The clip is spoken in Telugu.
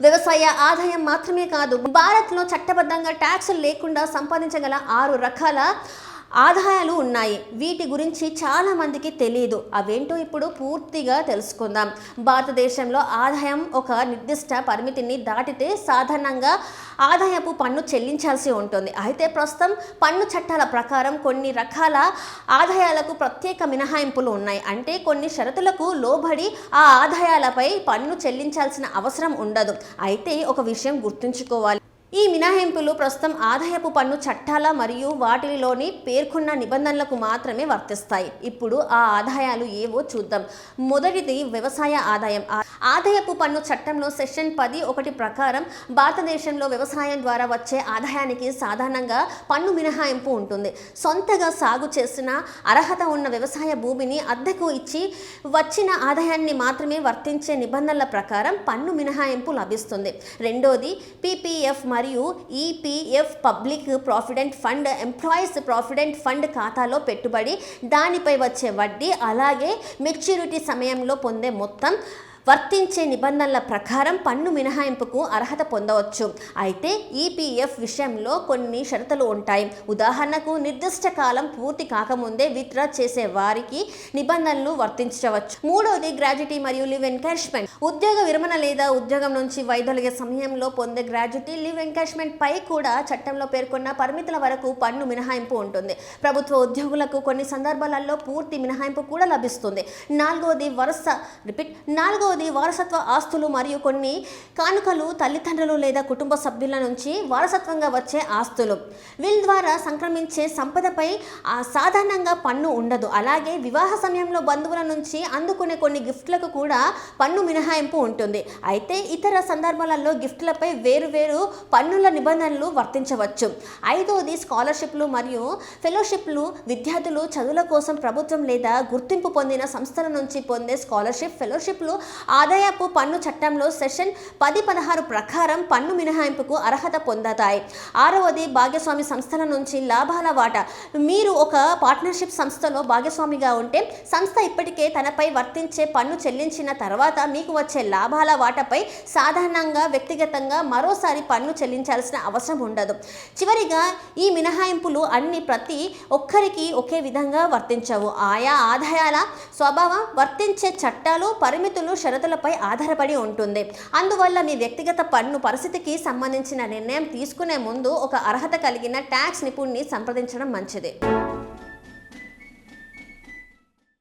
వ్యవసాయ ఆదాయం మాత్రమే కాదు, భారత్లో చట్టబద్ధంగా ట్యాక్సులు లేకుండా సంపాదించగల 6 రకాల ఆదాయాలు ఉన్నాయి. వీటి గురించి చాలా మందికి తెలియదు. అవేంటో ఇప్పుడు పూర్తిగా తెలుసుకుందాం. భారతదేశంలో ఆదాయం ఒక నిర్దిష్ట పరిమితిని దాటితే సాధారణంగా ఆదాయపు పన్ను చెల్లించాల్సి ఉంటుంది. అయితే ప్రస్తుతం పన్ను చట్టాల ప్రకారం కొన్ని రకాల ఆదాయాలకు ప్రత్యేక మినహాయింపులు ఉన్నాయి. అంటే కొన్ని షరతులకు లోబడి ఆ ఆదాయాలపై పన్ను చెల్లించాల్సిన అవసరం ఉండదు. అయితే ఒక విషయం గుర్తుంచుకోవాలి. ఈ మినహాయింపులు ప్రస్తుతం ఆదాయపు పన్ను చట్టాల మరియు వాటిలోని పేర్కొన్న నిబంధనలకు మాత్రమే వర్తిస్తాయి. ఇప్పుడు ఆ ఆదాయాలు ఏవో చూద్దాం. మొదటిది వ్యవసాయ ఆదాయం. ఆదాయపు పన్ను చట్టంలో సెక్షన్ 10(1) ప్రకారం భారతదేశంలో వ్యవసాయం ద్వారా వచ్చే ఆదాయానికి సాధారణంగా పన్ను మినహాయింపు ఉంటుంది. సొంతగా సాగు చేసిన అర్హత ఉన్న వ్యవసాయ భూమిని అద్దెకు ఇచ్చి వచ్చిన ఆదాయాన్ని మాత్రమే వర్తించే నిబంధనల ప్రకారం పన్ను మినహాయింపు లభిస్తుంది. రెండోది పీపీఎఫ్ మరియు EPF, public provident fund, employees provident fund ఖాతాలో పెట్టుబడి, దానిపై వచ్చే వడ్డీ, అలాగే మెచ్యూరిటీ సమయంలో పొందే మొత్తం వర్తించే నిబంధనల ప్రకారం పన్ను మినహాయింపుకు అర్హత పొందవచ్చు. అయితే ఈపీఎఫ్ విషయంలో కొన్ని షరతులు ఉంటాయి. ఉదాహరణకు నిర్దిష్ట కాలం పూర్తి కాకముందే విత్డ్రా చేసే వారికి నిబంధనలు వర్తించవచ్చు. మూడవది గ్రాట్యుటీ మరియు లీవ్ ఎన్కాష్మెంట్. ఉద్యోగ విరమణ లేదా ఉద్యోగం నుంచి వైదొలిగే సమయంలో పొందే గ్రాట్యుటీ, లీవ్ ఎన్కాష్మెంట్ పై కూడా చట్టంలో పేర్కొన్న పరిమితుల వరకు పన్ను మినహాయింపు ఉంటుంది. ప్రభుత్వ ఉద్యోగులకు కొన్ని సందర్భాలలో పూర్తి మినహాయింపు కూడా లభిస్తుంది. నాలుగవది వారసత్వ ఆస్తులు మరియు కొన్ని కానుకలు, తల్లిదండ్రులు లేదా కుటుంబ సభ్యుల నుంచి వారసత్వంగా వచ్చే ఆస్తులు. వీళ్ళ ద్వారా సంక్రమించే సంపదపై సాధారణంగా పన్ను ఉండదు. అలాగే వివాహ సమయంలో బంధువుల నుంచి అందుకునే కొన్ని గిఫ్ట్లకు కూడా పన్ను మినహాయింపు ఉంటుంది. అయితే ఇతర సందర్భాలలో గిఫ్ట్లపై వేరువేరు పన్నుల నిబంధనలు వర్తించవచ్చు. ఐదవది స్కాలర్షిప్లు మరియు ఫెలోషిప్లు. విద్యార్థులు చదువుల కోసం ప్రభుత్వం లేదా గుర్తింపు పొందిన సంస్థల నుంచి పొందే స్కాలర్షిప్, ఫెలోషిప్లు ఆదాయపు పన్ను చట్టంలో సెక్షన్ 10(16) ప్రకారం పన్ను మినహాయింపుకు అర్హత పొందుతాయి. ఆరవది భాగస్వామి సంస్థల నుంచి లాభాల వాటా. మీరు ఒక పార్ట్నర్షిప్ సంస్థలో భాగస్వామిగా ఉంటే సంస్థ ఇప్పటికే తనపై వర్తించే పన్ను చెల్లించిన తర్వాత మీకు వచ్చే లాభాల వాటాపై సాధారణంగా వ్యక్తిగతంగా మరోసారి పన్ను చెల్లించాల్సిన అవసరం ఉండదు. చివరిగా ఈ మినహాయింపులు అన్ని ప్రతి ఒక్కరికి ఒకే విధంగా వర్తించవు. ఆయా ఆదాయాల స్వభావం, వర్తించే చట్టాలు, పరిమితులు, షరతులపై ఆధారపడి ఉంటుంది. అందువల్ల మీ వ్యక్తిగత పన్ను పరిస్థితికి సంబంధించిన నిర్ణయం తీసుకునే ముందు ఒక అర్హత కలిగిన ట్యాక్స్ నిపుణుడిని సంప్రదించడం మంచిది.